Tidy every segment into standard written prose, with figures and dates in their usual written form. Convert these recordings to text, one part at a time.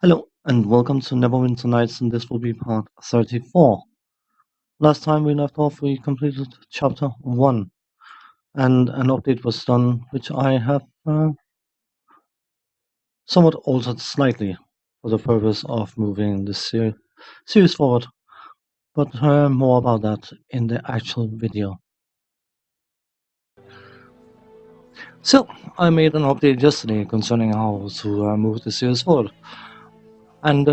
Hello and welcome to Neverwinter Nights, and this will be part 34. Last time we left off, we completed chapter 1, and an update was done, which I have somewhat altered slightly for the purpose of moving the series forward, but more about that in the actual video. So, I made an update yesterday concerning how to move the series forward, and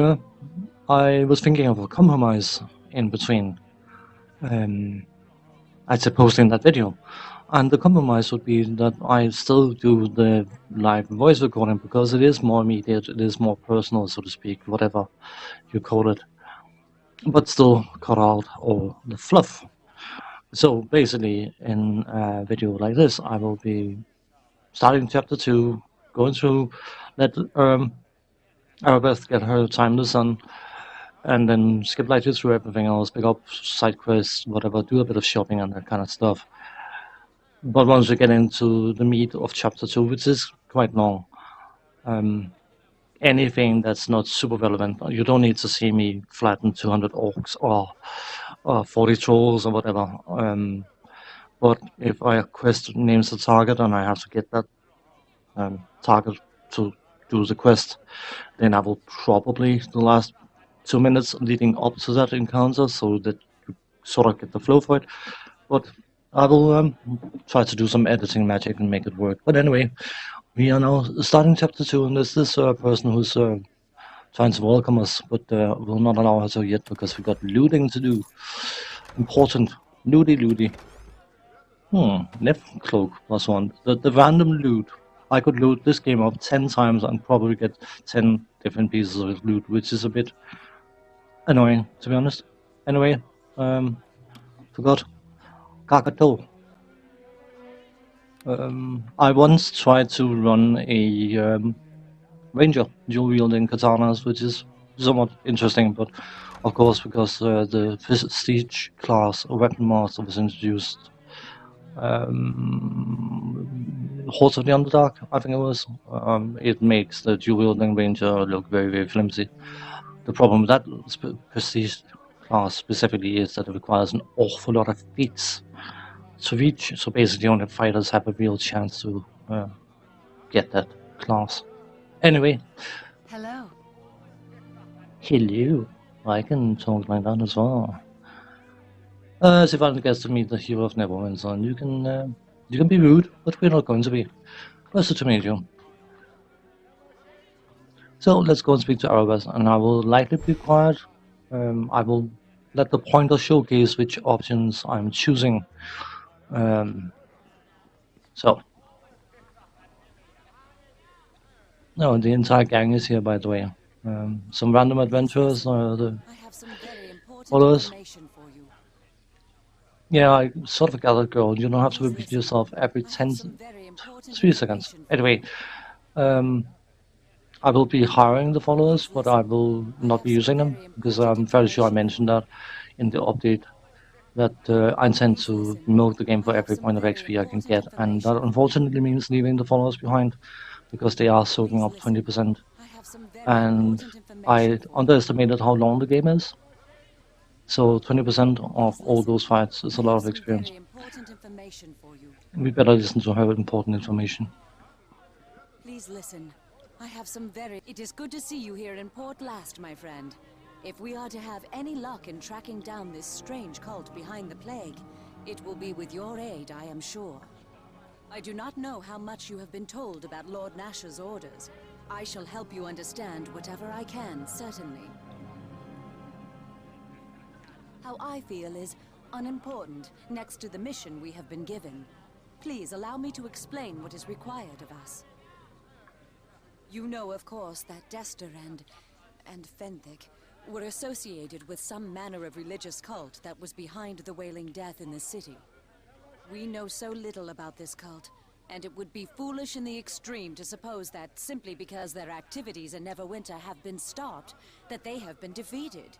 I was thinking of a compromise in between. I'd say posting that video. And the compromise would be that I still do the live voice recording because it is more immediate, it is more personal, so to speak, whatever you call it, but still cut out all the fluff. So basically, in a video like this, I will be starting chapter 2, going through, let Aribeth get her time in the sun, and then skip lightly through everything else, pick up side quests, whatever, do a bit of shopping and that kind of stuff. But once we get into the meat of chapter 2, which is quite long, anything that's not super relevant, you don't need to see me flatten 200 orcs or 40 trolls or whatever. But if I quest names the target and I have to get that target to do the quest, then I will probably the last 2 minutes leading up to that encounter so that you sort of get the flow for it. But I will try to do some editing magic and make it work. But anyway, we are now starting chapter 2, and there's this person who's trying to welcome us, but will not allow her to yet because we got looting to do. Important. Looty. Left cloak +1. The random loot. I could loot this game up 10 times and probably get 10 different pieces of loot, which is a bit annoying, to be honest. Anyway, forgot. Kakato. I once tried to run a ranger dual-wielding katanas, which is somewhat interesting, but of course, because the prestige class weapon master was introduced, Horse of the Underdark, I think it was, it makes the dual-wielding ranger look very, very flimsy. The problem with that prestige class specifically is that it requires an awful lot of feats to reach, so basically only fighters have a real chance to get that class. Anyway. Hello. Hello. I can talk like that as well. As if I gets to meet the hero of Neverwinter, and you can be rude, but we're not going to be. Pleasure to meet you. So let's go and speak to Aribeth, and I will likely be quiet. I will let the pointer showcase which options I'm choosing. So. No, the entire gang is here, by the way. Some random adventurers, the followers. Yeah, I sort of gathered, girl. You don't have to repeat yourself every 3 seconds. Anyway, I will be hiring the followers, but I will not be using them because I'm fairly sure I mentioned that in the update that I intend to milk the game for every point of XP I can get, and that unfortunately means leaving the followers behind because they are soaking up 20%. And I underestimated how long the game is. So 20% of all those fights is a lot of experience. We better listen to her important information. Please listen. It is good to see you here in Port Llast, my friend. If we are to have any luck in tracking down this strange cult behind the plague, it will be with your aid, I am sure. I do not know how much you have been told about Lord Nash's orders. I shall help you understand whatever I can, certainly. How I feel is unimportant next to the mission we have been given. Please allow me to explain what is required of us. You know, of course, that Dester and Fenthic were associated with some manner of religious cult that was behind the Wailing Death in the city. We know so little about this cult, and it would be foolish in the extreme to suppose that simply because their activities in Neverwinter have been stopped, that they have been defeated.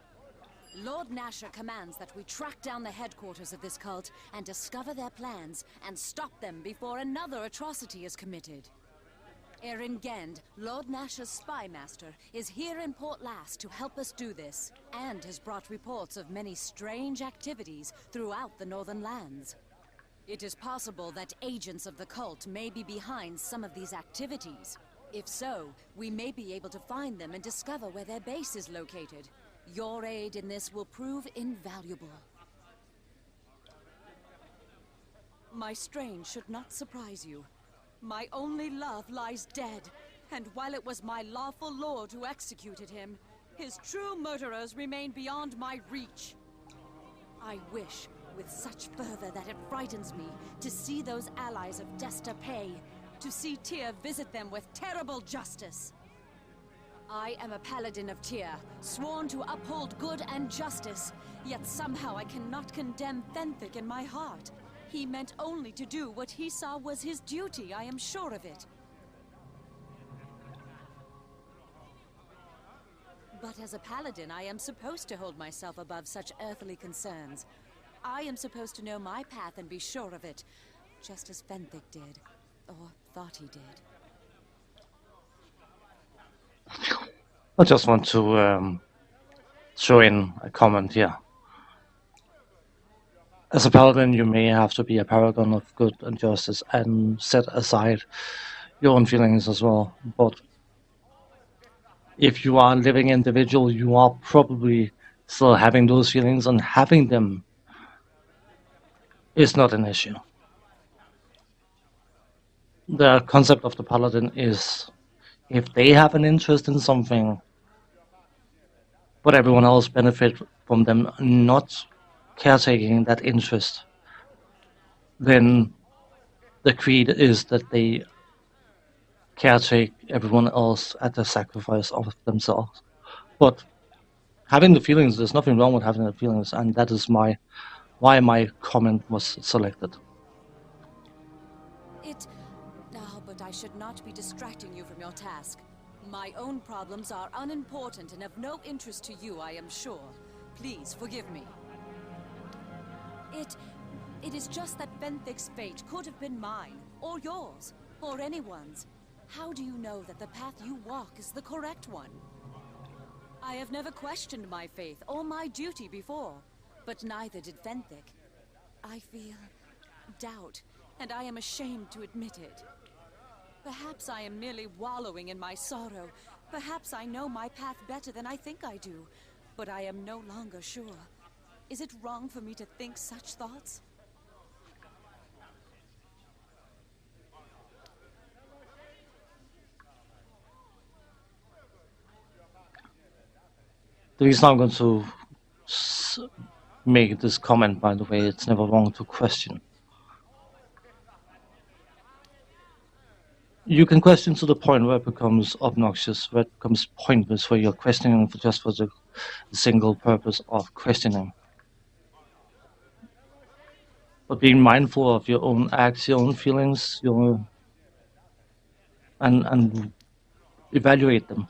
Lord Nasher commands that we track down the headquarters of this cult and discover their plans and stop them before another atrocity is committed. Erin Gend, Lord Nash's spy master, is here in Port Llast to help us do this, and has brought reports of many strange activities throughout the Northern Lands. It is possible that agents of the cult may be behind some of these activities. If so, we may be able to find them and discover where their base is located. Your aid in this will prove invaluable. My strain should not surprise you. My only love lies dead, and while it was my lawful lord who executed him, his true murderers remain beyond my reach. I wish, with such fervor that it frightens me, to see those allies of Desta pay, to see Tyr visit them with terrible justice. I am a paladin of Tyr, sworn to uphold good and justice, yet somehow I cannot condemn Fenthic in my heart. He meant only to do what he saw was his duty, I am sure of it. But as a paladin, I am supposed to hold myself above such earthly concerns. I am supposed to know my path and be sure of it, just as Fenthic did, or thought he did. I just want to throw in a comment here. As a paladin, you may have to be a paragon of good and justice and set aside your own feelings as well. But if you are a living individual, you are probably still having those feelings, and having them is not an issue. The concept of the paladin is, if they have an interest in something, but everyone else benefit from them not caretaking that interest, then the creed is that they caretake everyone else at the sacrifice of themselves. But having the feelings, there's nothing wrong with having the feelings, and that is why my comment was selected. But I should not be distracting you from your task. My own problems are unimportant and of no interest to you, I am sure. Please forgive me. It is just that Fenthic's fate could have been mine, or yours, or anyone's. How do you know that the path you walk is the correct one? I have never questioned my faith or my duty before, but neither did Fenthic. I feel doubt, and I am ashamed to admit it. Perhaps I am merely wallowing in my sorrow. Perhaps I know my path better than I think I do, but I am no longer sure. Is it wrong for me to think such thoughts? The reason I'm going to make this comment, by the way, it's never wrong to question. You can question to the point where it becomes obnoxious, where it becomes pointless, where you're questioning for the single purpose of questioning. But being mindful of your own acts, your own feelings, and evaluate them.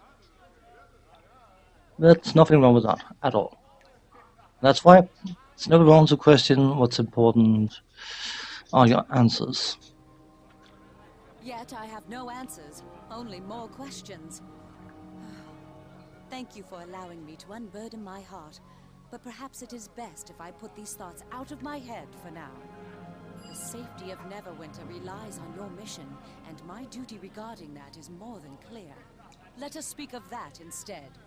There's nothing wrong with that at all. That's why it's never wrong to question. What's important are your answers. Yet I have no answers, only more questions. Thank you for allowing me to unburden my heart, but perhaps it is best if I put these thoughts out of my head for now. The safety of Neverwinter relies on your mission, and my duty regarding that is more than clear. Let us speak of that instead.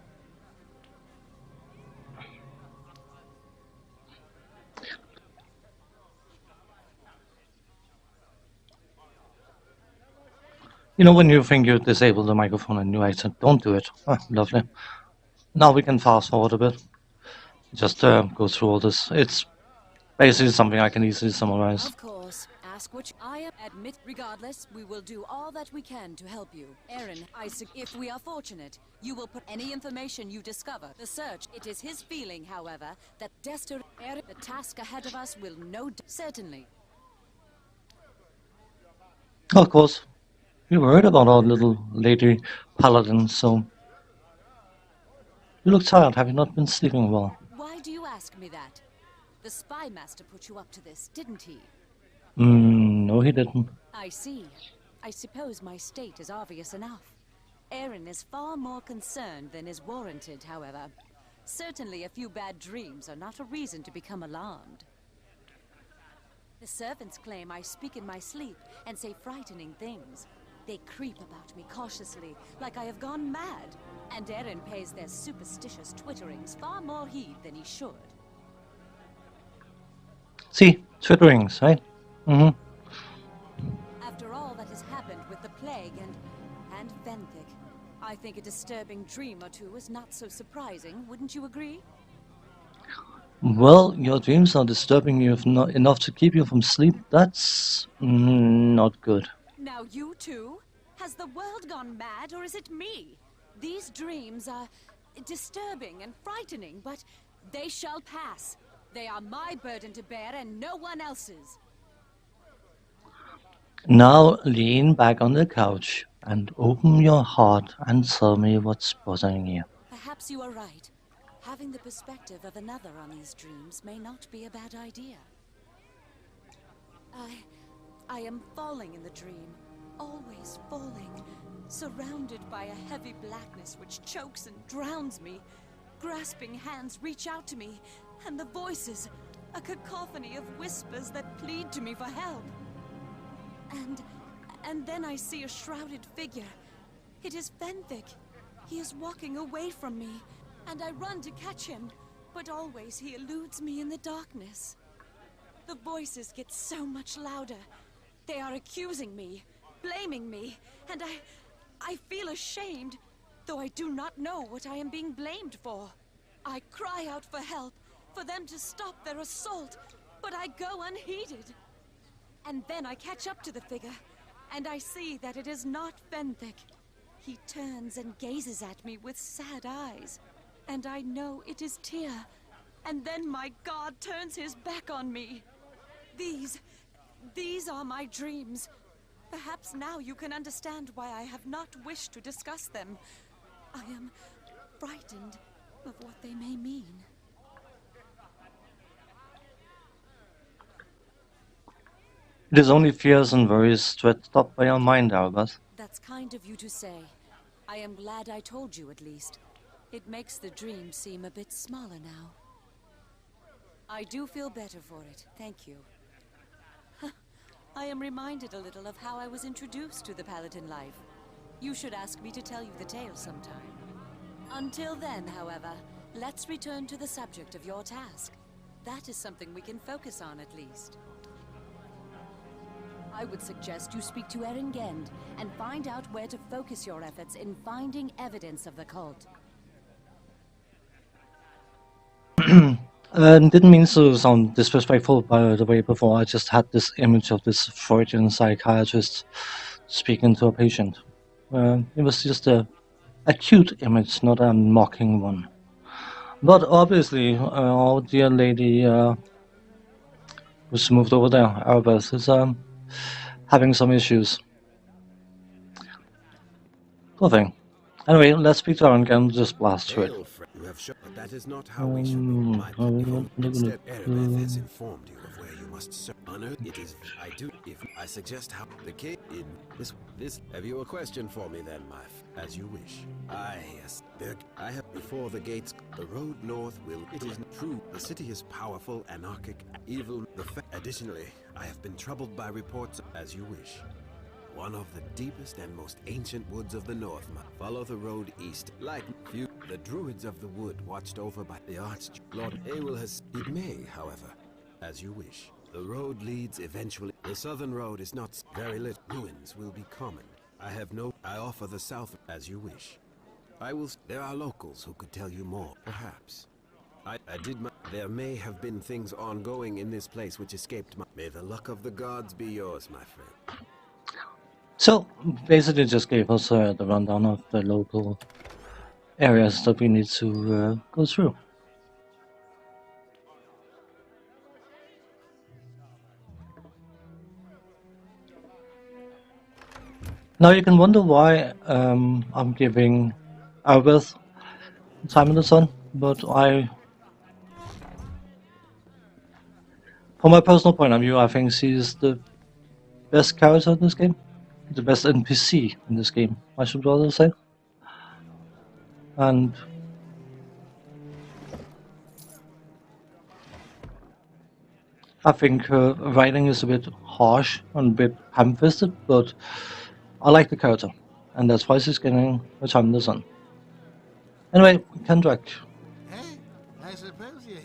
You know, when you think you disable the microphone and you said, don't do it. Lovely. Now we can fast forward a bit. Just go through all this. It's basically something I can easily summarize. Of course. Ask which I admit. Regardless, we will do all that we can to help you. Erin, if we are fortunate, you will put any information you discover. The search, it is his feeling, however, that Desta, the task ahead of us will certainly. Of course. You heard about our little lady paladin, so... You look tired. Have you not been sleeping well? Why do you ask me that? The spy master put you up to this, didn't he? No, he didn't. I see. I suppose my state is obvious enough. Aaron is far more concerned than is warranted, however. Certainly a few bad dreams are not a reason to become alarmed. The servants claim I speak in my sleep and say frightening things. They creep about me cautiously, like I have gone mad. And Aaron pays their superstitious twitterings far more heed than he should. See, twitterings, right? Mm-hmm. After all that has happened with the plague and Venthic, I think a disturbing dream or two is not so surprising, wouldn't you agree? Well, your dreams are disturbing you enough to keep you from sleep. That's not good. Now you too? Has the world gone mad, or is it me? These dreams are disturbing and frightening, but they shall pass. They are my burden to bear and no one else's. Now lean back on the couch and open your heart and tell me what's bothering you. Perhaps you are right. Having the perspective of another on these dreams may not be a bad idea. I am falling in the dream. Always falling. Surrounded by a heavy blackness which chokes and drowns me. Grasping hands reach out to me, and the voices, a cacophony of whispers that plead to me for help. And then I see a shrouded figure. It is Venthic. He is walking away from me, and I run to catch him, but always he eludes me in the darkness. The voices get so much louder. They are accusing me, blaming me, and I feel ashamed, though I do not know what I am being blamed for. I cry out for help, for them to stop their assault, but I go unheeded. And then I catch up to the figure, and I see that it is not Venthic. He turns and gazes at me with sad eyes, and I know it is Tyr. And then my god turns his back on me. These are my dreams. Perhaps now you can understand why I have not wished to discuss them. I am frightened of what they may mean. It is only fears and worries dredged up by your mind, Aribeth. That's kind of you to say. I am glad I told you at least. It makes the dream seem a bit smaller now. I do feel better for it, thank you. I am reminded a little of how I was introduced to the Paladin life. You should ask me to tell you the tale sometime. Until then, however, let's return to the subject of your task. That is something we can focus on at least. I would suggest you speak to Erengend and find out where to focus your efforts in finding evidence of the cult. Didn't mean to sound disrespectful, by the way, before. I just had this image of this Freudian psychiatrist speaking to a patient. It was just a cute image, not a mocking one. But obviously, our dear lady who's moved over there, Aribeth, is having some issues. Poor thing. Anyway, let's speak to her and just blast through it. You have shown, but that is not how we should be. Instead, Aribeth has informed you of where you must serve. Honor, it is. I do. If I suggest how the case in this. Have you a question for me then, as you wish. Yes. I have before the gates. The road north will. It is true. The city is powerful, anarchic, evil. Additionally, I have been troubled by reports. As you wish. One of the deepest and most ancient woods of the north. Follow the road east. Like few, the druids of the wood watched over by the Lord Ewell has. It may, however, as you wish. The road leads eventually. The southern road is not very lit. Ruins will be common. I offer the south as you wish. There are locals who could tell you more, perhaps. There may have been things ongoing in this place which escaped my. May the luck of the gods be yours, my friend. So, basically just gave us the rundown of the local areas that we need to go through. Now you can wonder why I'm giving Aribeth time in the sun, but from my personal point of view, I think she's the best character in this game. the best NPC in this game, I should rather say. And I think her writing is a bit harsh and a bit ham-fisted, but I like the character, and that's why she's getting a time in the sun. Anyway, Kendrick. Hey, I suppose you...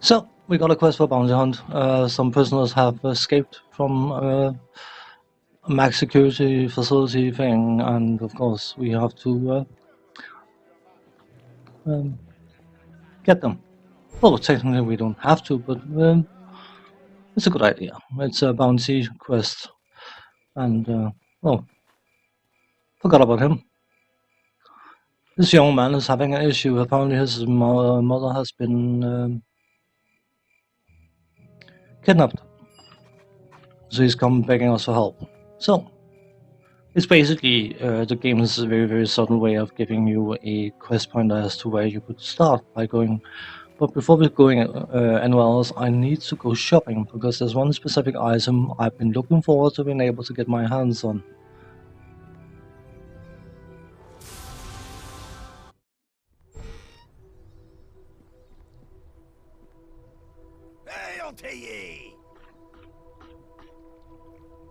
So, we got a quest for bounty hunt. Some prisoners have escaped from a max security facility thing, and of course we have to get them. Well, technically we don't have to, but it's a good idea. It's a bounty quest, and oh, forgot about him. This young man is having an issue. Apparently his mother has been kidnapped. So he's come begging us for help. So, it's basically the game is a very, very subtle way of giving you a quest pointer as to where you could start by going. But before we're going anywhere else, I need to go shopping, because there's one specific item I've been looking forward to being able to get my hands on.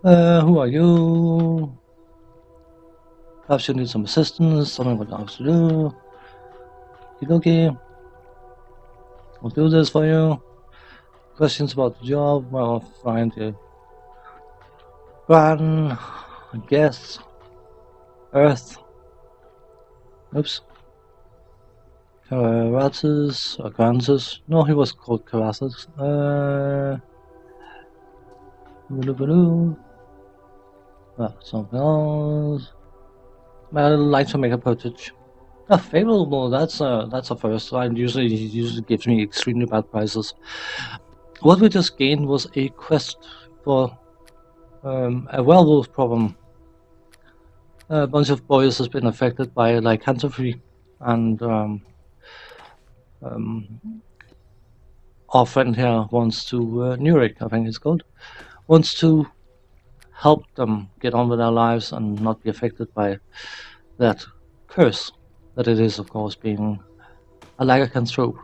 Who are you? Perhaps you need some assistance, tell me what you have to do. Okay. I'll do this for you. Questions about the job? Well, I'll find you. Gran, I guess. Earth. Oops. Karatas or Grantus? No, he was called Karatas. Something else. I'd like to make a purchase. Favorable. That's a first. It usually gives me extremely bad prices. What we just gained was a quest for a werewolf problem. A bunch of boys has been affected by lycanthropy, and our friend here wants to Nurik, I think it's called, wants to help them get on with their lives and not be affected by that curse that it is, of course, being a lycanthrope.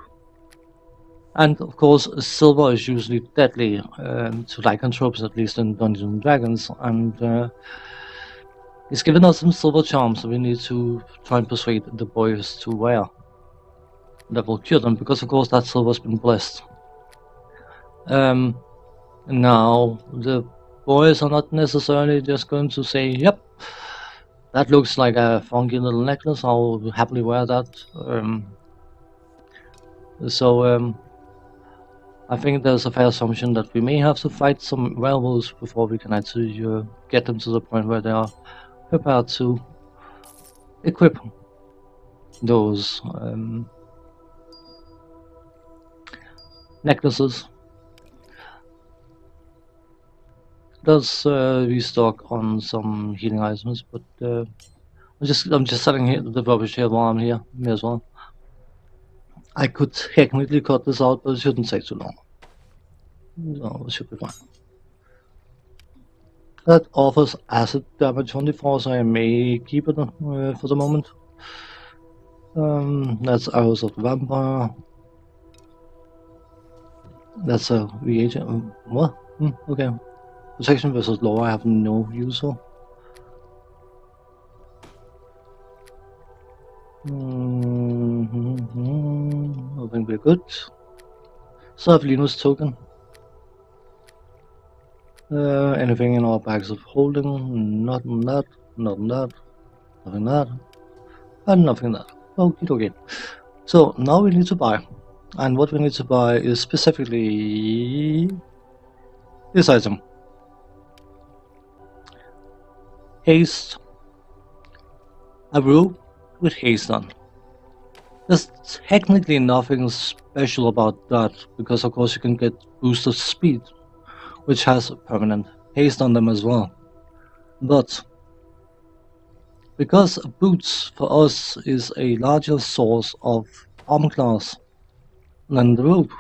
And of course, silver is usually deadly to lycanthropes, at least in Dungeons and Dragons, and he's given us some silver charms, so we need to try and persuade the boys to wear. That will cure them, because of course that silver's been blessed. Now, the boys are not necessarily just going to say, yep, that looks like a funky little necklace, I'll happily wear that. I think there's a fair assumption that we may have to fight some werewolves before we can actually get them to the point where they are prepared to equip those necklaces. Does restock on some healing items, but I'm just selling here the rubbish here while I'm here. May as well. I could technically cut this out, but it shouldn't take too long. So it should be fine. That offers acid damage 24, so I may keep it for the moment. That's Arrows of the Vampire. That's a reagent. What? Okay. Protection versus law I have no use for. I think we're good. So I have Linus token. Anything in our bags of holding? Nothing that, nothing that, nothing that, and nothing that. Okay. So now we need to buy. And what we need to buy is specifically this item. Haste. A robe with haste on. There's technically nothing special about that, because of course you can get boosted speed, which has permanent haste on them as well. But because boots for us is a larger source of armor class than the rope,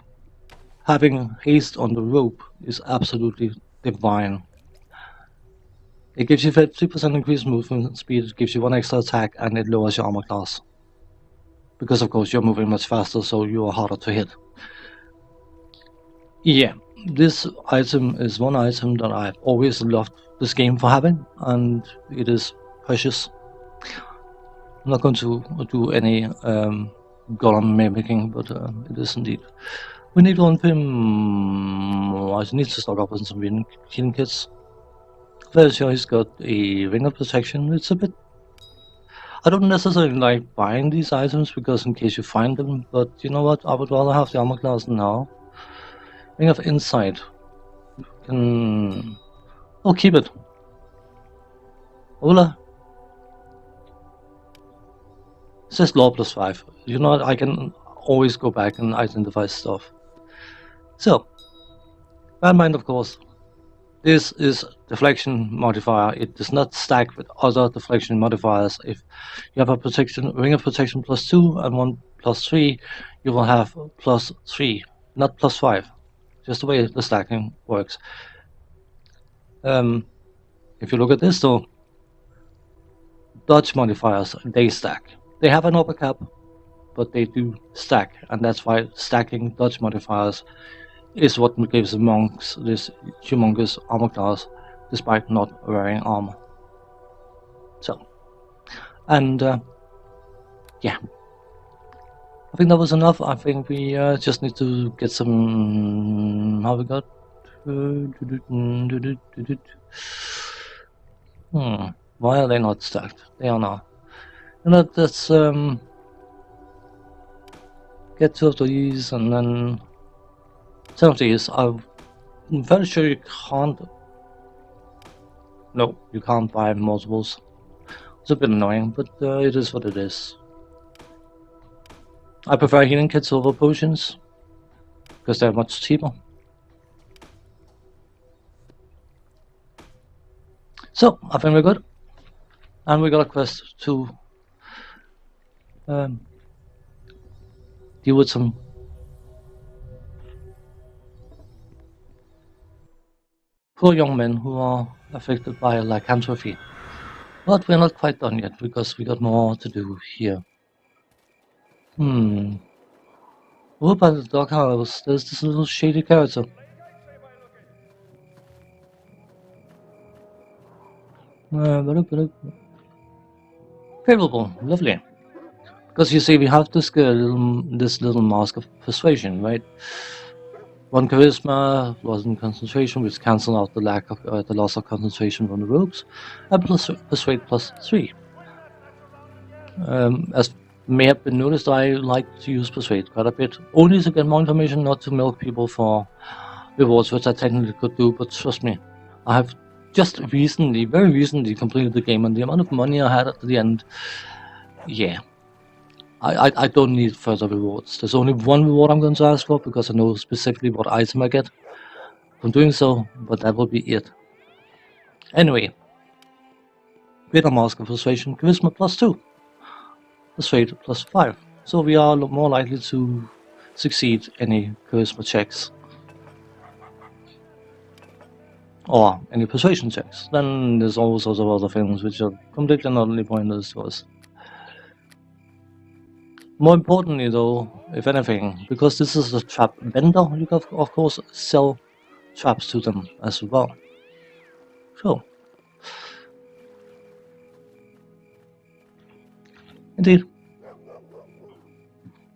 having haste on the rope is absolutely divine. It gives you 50% increased movement speed, it gives you 1 extra attack, and it lowers your armor class. Because of course you're moving much faster, so you are harder to hit. Yeah, this item is one item that I've always loved this game for having, and it is precious. I'm not going to do any golem mimicking, but it is indeed. We need one thing. I need to stock up on some healing kits. Very sure he's got a ring of protection. It's a bit. I don't necessarily like buying these items because in case you find them, but you know what? I would rather have the armor class now. Ring of insight. I'll keep it. Ola. It says law +5. You know what? I can always go back and identify stuff. So, bear in mind, of course, this is deflection modifier. It does not stack with other deflection modifiers. If you have a ring of protection +2 and one +3, you will have +3, not +5. Just the way the stacking works. If you look at this though, dodge modifiers, they stack. They have an upper cap, but they do stack, and that's why stacking dodge modifiers is what gives the monks this humongous armor class, despite not wearing armor. So, and yeah, I think that was enough. I think we just need to get some. How we got? Why are they not stacked? They are now. You know, let's get 2 of these, and then 10 of these. I'm very sure you can't. No, you can't buy multiples. It's a bit annoying, but it is what it is. I prefer healing kits over potions because they're much cheaper. So I think we're good, and we got a quest to deal with some poor young men who are affected by lycanthropy. But we're not quite done yet because we got more to do here. What about the doghouse? There's this little shady character. Favorable, lovely. Because you see, we have this little mask of persuasion, right? 1 charisma, loss in concentration, which cancel out the the loss of concentration from the ropes, and persuade +3. As may have been noticed, I like to use persuade quite a bit, only to get more information, not to milk people for rewards, which I technically could do, but trust me, I have just very recently completed the game, and the amount of money I had at the end, yeah. I don't need further rewards. There's only one reward I'm going to ask for, because I know specifically what item I get from doing so, but that will be it. Anyway, Greater Mask of Persuasion, Charisma +2, Persuade +5. So we are more likely to succeed any Charisma checks or any persuasion checks. Then there's all sorts of other things which are completely not only pointless to us. More importantly though, if anything, because this is a trap vendor, you can of course sell traps to them as well. So, indeed,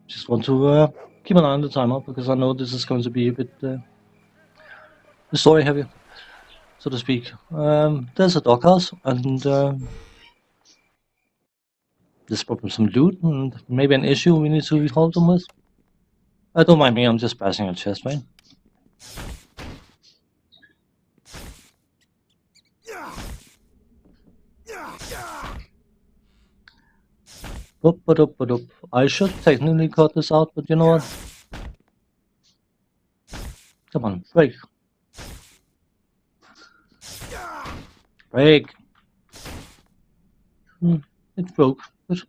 just want to keep an eye on the timer, because I know this is going to be a bit story heavy, so to speak. There's a doghouse, and there's probably some loot and maybe an issue we need to resolve them with. Don't mind me, I'm just passing a chest, right? I should technically cut this out, but you know what? Come on, break. Break. It broke. Good.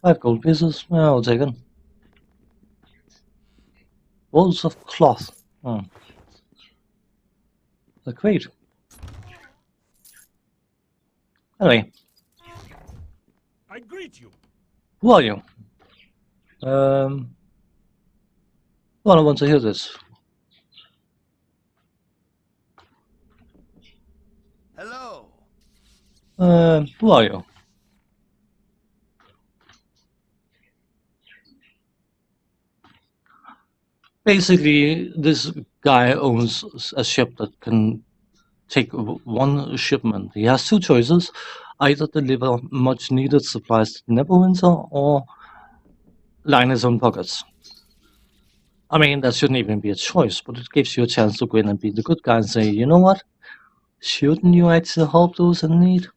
5 gold pieces. Yeah, I'll take it. Balls of cloth. They're great. Anyway. I greet you. Who are you? Well, I want to hear this. Hello. Who are you? Basically, this guy owns a ship that can take one shipment. He has 2 choices: either deliver much needed supplies to Neverwinter or line his own pockets. I mean, that shouldn't even be a choice, but it gives you a chance to go in and be the good guy and say, you know what? Shouldn't you actually help those in need?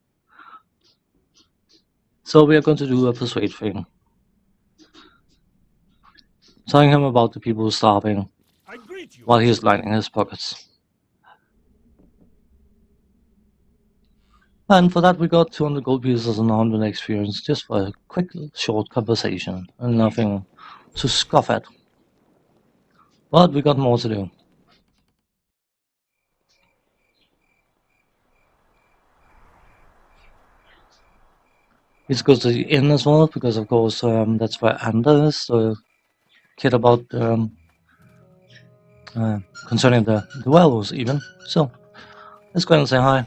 So we are going to do a persuade thing. Telling him about the people starving while he is lining his pockets. And for that we got 200 gold pieces and 100 experience just for a quick, short conversation and nothing to scoff at. But we got more to do. Let's go to the inn as well, because of course that's where Ander is, the kid about concerning the werewolves even. So let's go and say hi.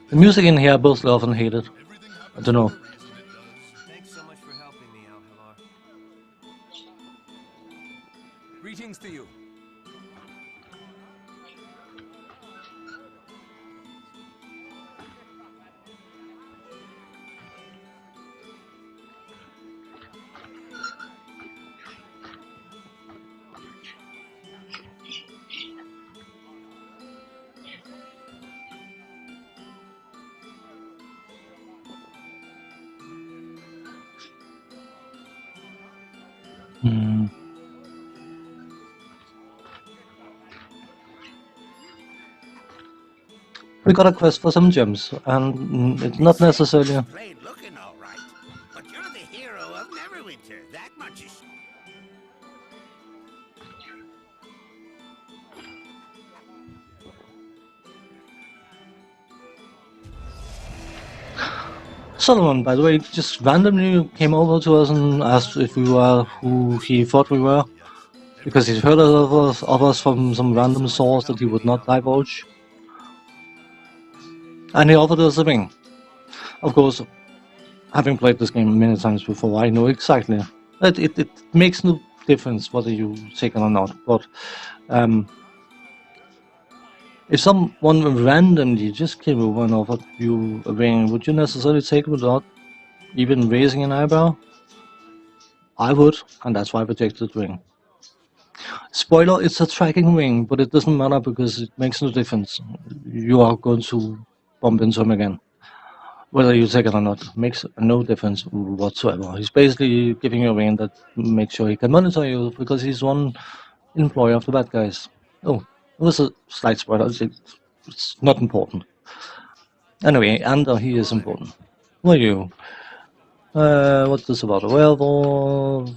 The music in here I both love and hate it. I don't know. Thanks so much for helping me out, Halar. Greetings to you. We got a quest for some gems, and it's not necessarily. Plain looking all right, but you're the hero of Neverwinter. That much is. Solomon, by the way, just randomly came over to us and asked if we were who he thought we were, because he'd heard of us from some random source that he would not divulge. And he offered us a ring. Of course, having played this game many times before, I know exactly. It makes no difference whether you take it or not, but if someone randomly just came over and offered you a ring, would you necessarily take it without even raising an eyebrow? I would, and that's why I rejected the ring. Spoiler, it's a tracking ring, but it doesn't matter because it makes no difference. You are going to bump into him again. Whether you take it or not makes no difference whatsoever. He's basically giving you a ring that makes sure he can monitor you because he's one employee of the bad guys. Oh, it was a slight spoiler. It's not important. Anyway, and he is important. Who are you? What's this about? A werewolf?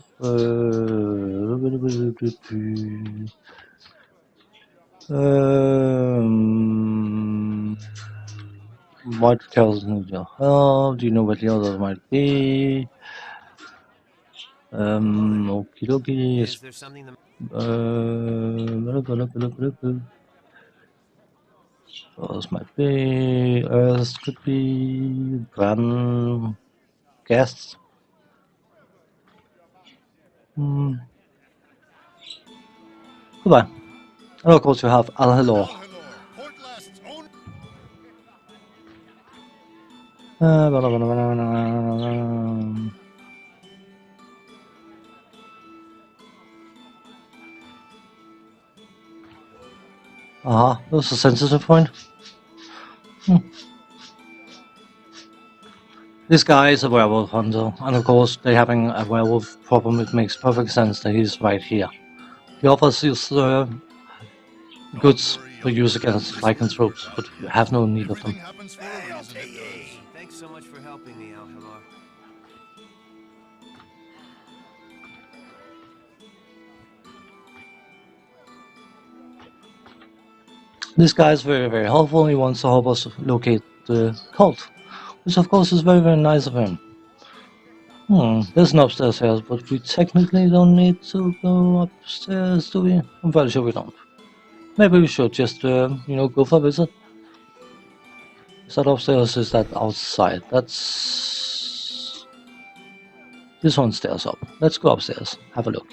What tells me your health? Do you know what the other might be? Okie dokie. Is there something that... What else might be? Earth could be. Brand. Gas. Goodbye. And of course you have Al-Helor. That was a sensitive point. This guy is a werewolf hunter, and of course, they having a werewolf problem, it makes perfect sense that he's right here. He offers his goods for use against lycanthropes, but you have no need of them. Everything happens for a reason, it does. Thanks so much for helping me, Al-Halar. This guy is very, very helpful. He wants to help us locate the cult, which of course is very, very nice of him. There's an upstairs here, but we technically don't need to go upstairs, do we? I'm very sure we don't. Maybe we should just, go for a visit. Is that upstairs? Is that outside? That's... This one stairs up. Let's go upstairs. Have a look.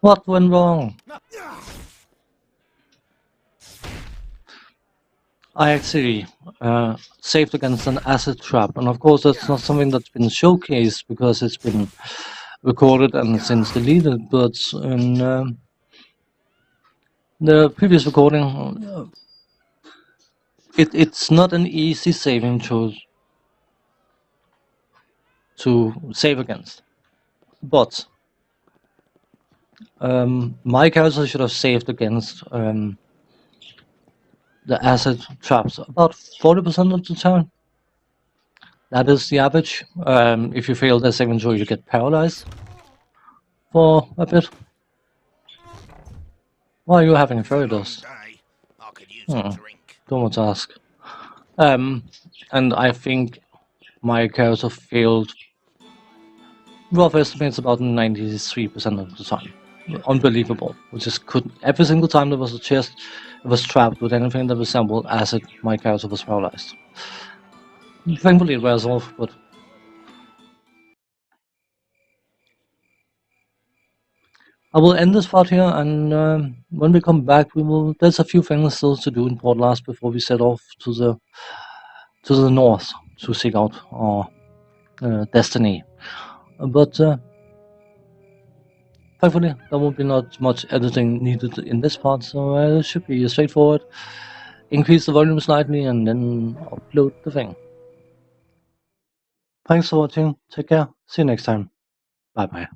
What went wrong? I actually saved against an acid trap, and of course that's not something that's been showcased because it's been recorded and since deleted, but in the previous recording, it's not an easy saving to save against, but my character should have saved against the acid traps about 40% of the time. That is the average. If you fail the saving throw, you get paralyzed for a bit. Why are you having fairy dust? I could use a drink. Don't want to ask. And I think my character failed rough estimates about 93% of the time. Unbelievable. We just couldn't. Every single time there was a chest, it was trapped with anything that resembled acid, my character was paralyzed. Thankfully it wears off, but I will end this part here, and when we come back, there's a few things still to do in Port Llast before we set off to the north to seek out our destiny. But thankfully, there won't be not much editing needed in this part, so it should be straightforward. Increase the volume slightly, and then upload the thing. Thanks for watching. Take care. See you next time. Bye bye.